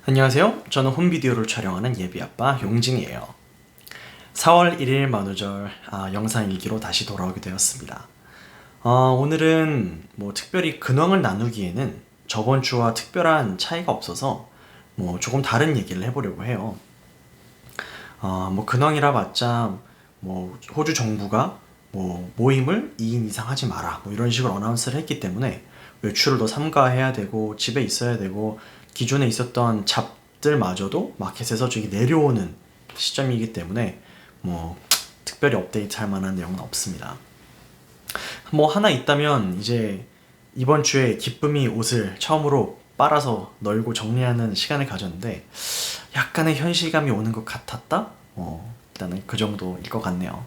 안녕하세요. 저는 홈비디오를 촬영하는 예비아빠 용진이에요. 4월 1일 만우절 영상 일기로 다시 돌아오게 되었습니다. 오늘은 특별히 근황을 나누기에는 저번 주와 특별한 차이가 없어서 조금 다른 얘기를 해보려고 해요. 근황이라 봤자 호주 정부가 모임을 2인 이상 하지 마라 이런 식으로 어나운스를 했기 때문에 외출을 더 삼가해야 되고 집에 있어야 되고 기존에 있었던 잡들마저도 마켓에서 저기 내려오는 시점이기 때문에 특별히 업데이트 할 만한 내용은 없습니다. 하나 있다면 이제 이번 주에 기쁨이 옷을 처음으로 빨아서 널고 정리하는 시간을 가졌는데 약간의 현실감이 오는 것 같았다? 일단은 그 정도일 것 같네요.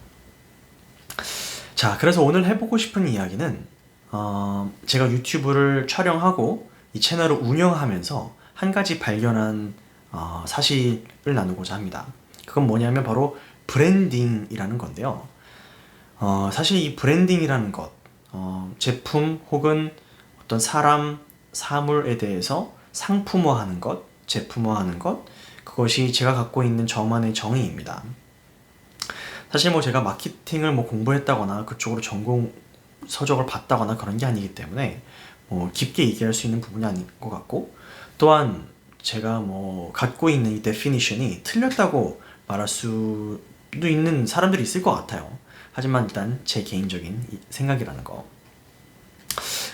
자, 그래서 오늘 해보고 싶은 이야기는 제가 유튜브를 촬영하고 이 채널을 운영하면서 한 가지 발견한 사실을 나누고자 합니다. 그건 뭐냐면 바로 브랜딩이라는 건데요. 사실 이 브랜딩이라는 것, 제품 혹은 어떤 사람, 사물에 대해서 상품화하는 것, 제품화하는 것, 그것이 제가 갖고 있는 저만의 정의입니다. 사실 제가 마케팅을 공부했다거나 그쪽으로 전공 서적을 봤다거나 그런 게 아니기 때문에 깊게 얘기할 수 있는 부분이 아닌 것 같고, 또한 제가 갖고 있는 이 데피니션이 틀렸다고 말할 수도 있는 사람들이 있을 것 같아요. 하지만 일단 제 개인적인 생각이라는 거.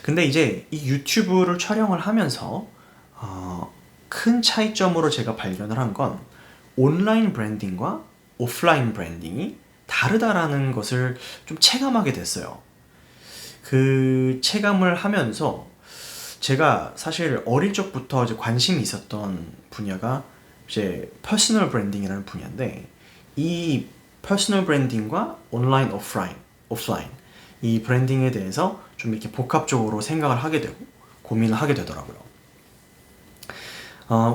근데 이제 이 유튜브를 촬영을 하면서 큰 차이점으로 제가 발견을 한 건 온라인 브랜딩과 오프라인 브랜딩이 다르다라는 것을 좀 체감하게 됐어요. 그 체감을 하면서 제가 사실 어릴 적부터 이제 관심이 있었던 분야가 이제 퍼스널 브랜딩이라는 분야인데, 이 퍼스널 브랜딩과 온라인, 오프라인 이 브랜딩에 대해서 좀 이렇게 복합적으로 생각을 하게 되고 고민을 하게 되더라고요.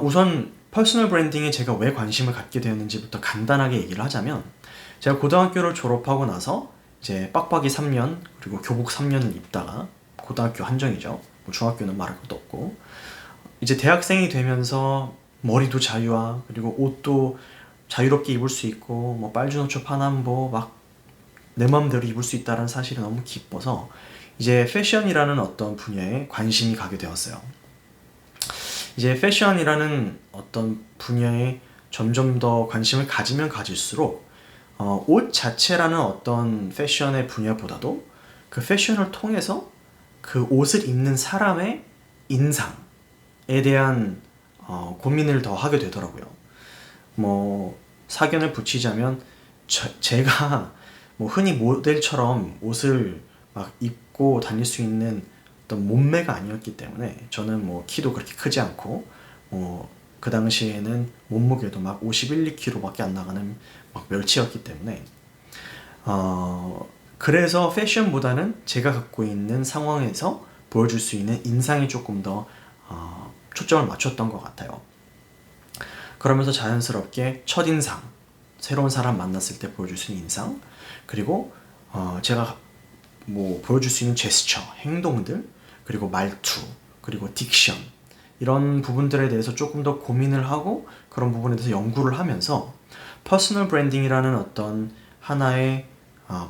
우선 퍼스널 브랜딩에 제가 왜 관심을 갖게 되었는지부터 간단하게 얘기를 하자면, 제가 고등학교를 졸업하고 나서 이제 빡빡이 3년 그리고 교복 3년을 입다가 고등학교 한정이죠. 중학교는 말할 것도 없고, 이제 대학생이 되면서 머리도 자유화 그리고 옷도 자유롭게 입을 수 있고 빨주노초 파남보 내 마음대로 입을 수 있다는 사실이 너무 기뻐서 이제 패션이라는 어떤 분야에 관심이 가게 되었어요. 이제 패션이라는 어떤 분야에 점점 더 관심을 가지면 가질수록 옷 자체라는 어떤 패션의 분야보다도 그 패션을 통해서 그 옷을 입는 사람의 인상에 대한 고민을 더 하게 되더라고요. 사견을 붙이자면 제가 흔히 모델처럼 옷을 입고 다닐 수 있는 어떤 몸매가 아니었기 때문에, 저는 키도 그렇게 크지 않고 그 당시에는 몸무게도 51, 2kg 밖에 안 나가는 멸치였기 때문에 그래서 패션보다는 제가 갖고 있는 상황에서 보여줄 수 있는 인상에 조금 더 초점을 맞췄던 것 같아요. 그러면서 자연스럽게 첫인상, 새로운 사람 만났을 때 보여줄 수 있는 인상, 그리고 제가 보여줄 수 있는 제스처, 행동들, 그리고 말투, 그리고 딕션, 이런 부분들에 대해서 조금 더 고민을 하고 그런 부분에 대해서 연구를 하면서 퍼스널 브랜딩이라는 어떤 하나의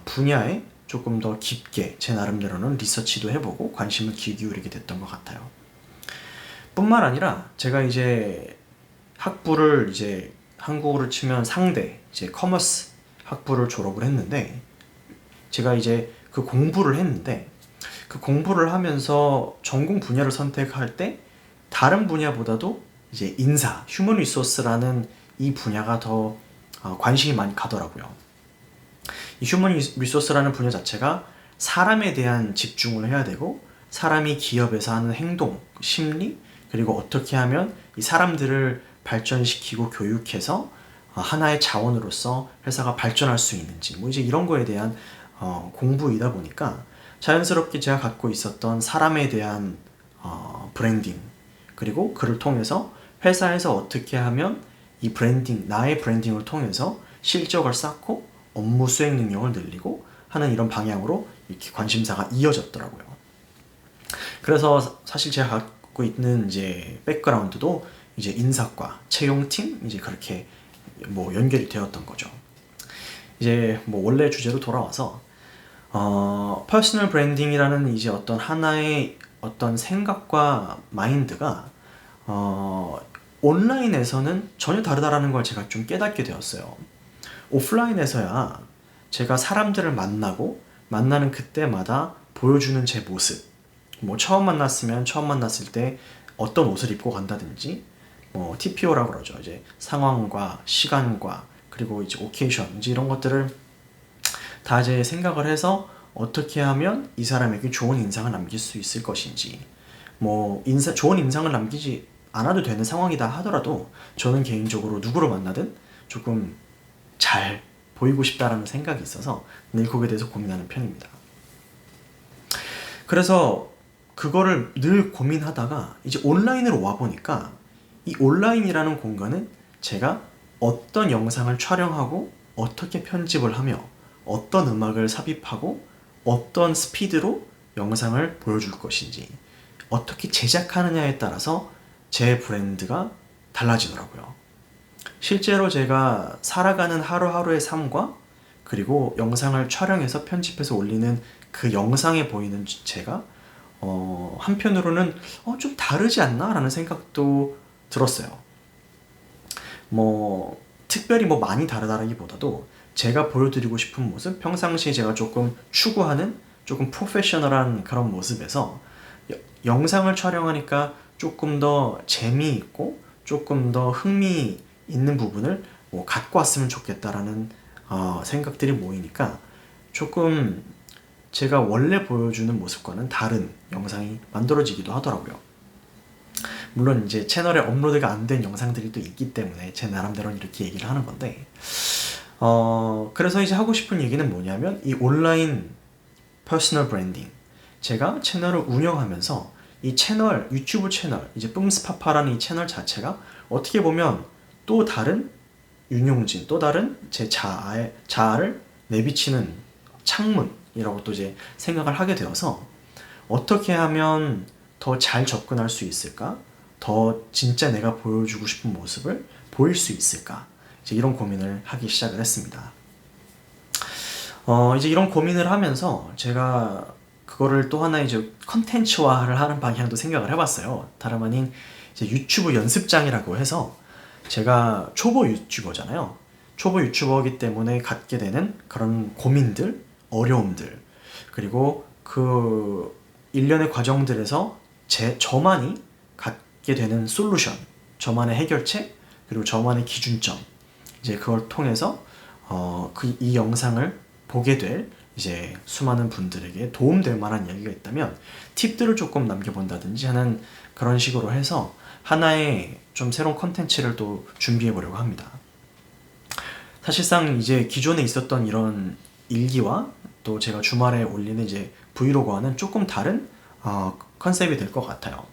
분야에 조금 더 깊게 제 나름대로는 리서치도 해보고 관심을 기울이게 됐던 것 같아요. 뿐만 아니라 제가 이제 학부를 이제 한국어로 치면 상대, 이제 커머스 학부를 졸업을 했는데, 제가 이제 그 공부를 했는데, 그 공부를 하면서 전공 분야를 선택할 때 다른 분야보다도 이제 인사, 휴먼 리소스라는 이 분야가 더 관심이 많이 가더라고요. 이 휴먼 리소스라는 분야 자체가 사람에 대한 집중을 해야 되고, 사람이 기업에서 하는 행동, 심리, 그리고 어떻게 하면 이 사람들을 발전시키고 교육해서 하나의 자원으로서 회사가 발전할 수 있는지 이제 이런 거에 대한 공부이다 보니까 자연스럽게 제가 갖고 있었던 사람에 대한 브랜딩, 그리고 그를 통해서 회사에서 어떻게 하면 이 브랜딩, 나의 브랜딩을 통해서 실적을 쌓고 업무 수행 능력을 늘리고 하는 이런 방향으로 이렇게 관심사가 이어졌더라고요. 그래서 사실 제가 갖고 있는 이제 백그라운드도 이제 인사과, 채용팀 이제 그렇게 뭐 연결이 되었던 거죠. 이제 뭐 원래 주제로 돌아와서 퍼스널 브랜딩이라는 이제 어떤 하나의 어떤 생각과 마인드가 온라인에서는 전혀 다르다라는 걸 제가 좀 깨닫게 되었어요. 오프라인에서야 제가 사람들을 만나고 만나는 그때마다 보여주는 제 모습, 뭐 처음 만났을 때 어떤 옷을 입고 간다든지, 뭐 TPO라고 그러죠. 이제 상황과 시간과 그리고 이제 오케이션 이제 이런 것들을 다 이제 생각을 해서 어떻게 하면 이 사람에게 좋은 인상을 남길 수 있을 것인지, 뭐 좋은 인상을 남기지 않아도 되는 상황이다 하더라도 저는 개인적으로 누구를 만나든 조금 잘 보이고 싶다라는 생각이 있어서 늘 거기에 대해서 고민하는 편입니다. 그래서 그거를 늘 고민하다가 이제 온라인으로 와보니까 이 온라인이라는 공간은 제가 어떤 영상을 촬영하고 어떻게 편집을 하며 어떤 음악을 삽입하고 어떤 스피드로 영상을 보여줄 것인지 어떻게 제작하느냐에 따라서 제 브랜드가 달라지더라고요. 실제로 제가 살아가는 하루하루의 삶과 그리고 영상을 촬영해서 편집해서 올리는 그 영상에 보이는 제가 한편으로는 좀 다르지 않나? 라는 생각도 들었어요. 뭐 특별히 뭐 많이 다르다라기보다도 제가 보여드리고 싶은 모습, 평상시에 제가 조금 추구하는 조금 프로페셔널한 그런 모습에서 영상을 촬영하니까 조금 더 재미있고 조금 더 흥미 있는 부분을 뭐 갖고 왔으면 좋겠다라는 생각들이 모이니까 조금 제가 원래 보여주는 모습과는 다른 영상이 만들어지기도 하더라고요. 물론 이제 채널에 업로드가 안 된 영상들이 또 있기 때문에 제 나름대로는 이렇게 얘기를 하는 건데, 그래서 이제 하고 싶은 얘기는 뭐냐면 이 온라인 퍼스널 브랜딩, 제가 채널을 운영하면서 이 채널, 유튜브 채널, 이제 뿜스파파라는 이 채널 자체가 어떻게 보면 또 다른 윤용진, 또 다른 제 자아를 내비치는 창문이라고 또 이제 생각을 하게 되어서 어떻게 하면 더 잘 접근할 수 있을까? 더 진짜 내가 보여주고 싶은 모습을 보일 수 있을까? 이제 이런 고민을 하기 시작을 했습니다. 이제 이런 고민을 하면서 제가 그거를 또 하나 이제 컨텐츠화를 하는 방향도 생각을 해봤어요. 다름 아닌 이제 유튜브 연습장이라고 해서 제가 초보 유튜버잖아요. 초보 유튜버이기 때문에 갖게 되는 그런 고민들, 어려움들, 그리고 그 일련의 과정들에서 저만이 갖게 되는 솔루션, 저만의 해결책, 그리고 저만의 기준점, 이제 그걸 통해서 이 영상을 보게 될 이제 수많은 분들에게 도움될 만한 이야기가 있다면 팁들을 조금 남겨본다든지 하는 그런 식으로 해서 하나의 좀 새로운 컨텐츠를 또 준비해 보려고 합니다. 사실상 이제 기존에 있었던 이런 일기와 또 제가 주말에 올리는 이제 브이로그와는 조금 다른 컨셉이 될 것 같아요.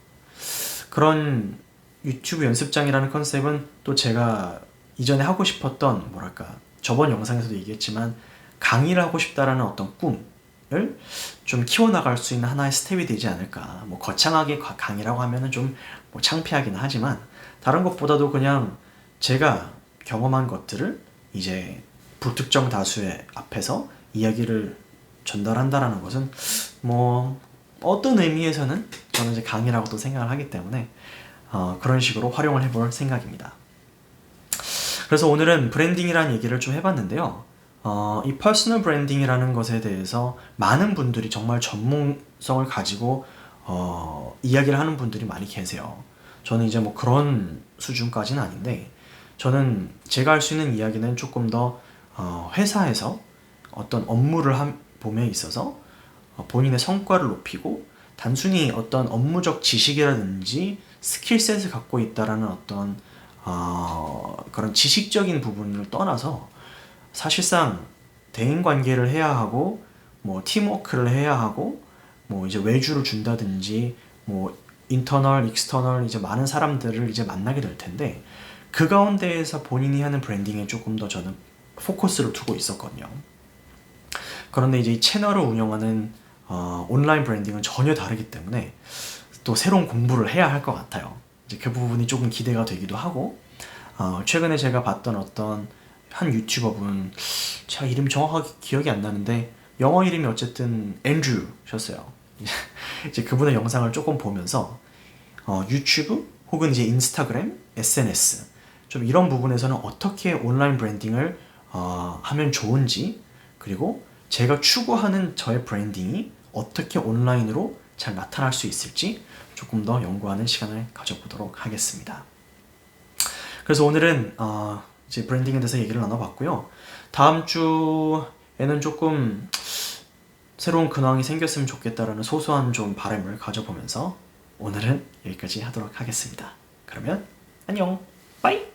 그런 유튜브 연습장이라는 컨셉은 또 제가 이전에 하고 싶었던 뭐랄까 저번 영상에서도 얘기했지만 강의를 하고 싶다라는 어떤 꿈을 좀 키워나갈 수 있는 하나의 스텝이 되지 않을까. 뭐 거창하게 강의라고 하면은 좀 뭐 창피하긴 하지만 다른 것보다도 그냥 제가 경험한 것들을 이제 불특정 다수의 앞에서 이야기를 전달한다라는 것은 뭐 어떤 의미에서는 저는 이제 강의라고도 생각을 하기 때문에 그런 식으로 활용을 해볼 생각입니다. 그래서 오늘은 브랜딩이라는 얘기를 좀 해봤는데요. 이 퍼스널 브랜딩이라는 것에 대해서 많은 분들이 정말 전문성을 가지고 이야기를 하는 분들이 많이 계세요. 저는 이제 뭐 그런 수준까지는 아닌데 저는 제가 할 수 있는 이야기는 조금 더 회사에서 어떤 업무를 봄에 있어서 본인의 성과를 높이고 단순히 어떤 업무적 지식이라든지 스킬셋을 갖고 있다라는 어떤 그런 지식적인 부분을 떠나서 사실상 대인관계를 해야 하고 뭐 팀워크를 해야 하고 뭐 이제 외주를 준다든지 뭐 인터널, 익스터널 이제 많은 사람들을 이제 만나게 될 텐데 그 가운데에서 본인이 하는 브랜딩에 조금 더 저는 포커스를 두고 있었거든요. 그런데 이제 이 채널을 운영하는 온라인 브랜딩은 전혀 다르기 때문에 또 새로운 공부를 해야 할 것 같아요. 이제 그 부분이 조금 기대가 되기도 하고, 최근에 제가 봤던 어떤 한 유튜버분, 제가 이름이 정확하게 기억이 안 나는데 영어 이름이 어쨌든 앤드류셨어요. 이제 그분의 영상을 조금 보면서 유튜브 혹은 이제 인스타그램, SNS 좀 이런 부분에서는 어떻게 온라인 브랜딩을 하면 좋은지, 그리고 제가 추구하는 저의 브랜딩이 어떻게 온라인으로 잘 나타날 수 있을지 조금 더 연구하는 시간을 가져보도록 하겠습니다. 그래서 오늘은 이제 브랜딩에 대해서 얘기를 나눠봤고요. 다음 주에는 조금 새로운 근황이 생겼으면 좋겠다라는 소소한 좀 바람을 가져보면서 오늘은 여기까지 하도록 하겠습니다. 그러면 안녕, 빠이!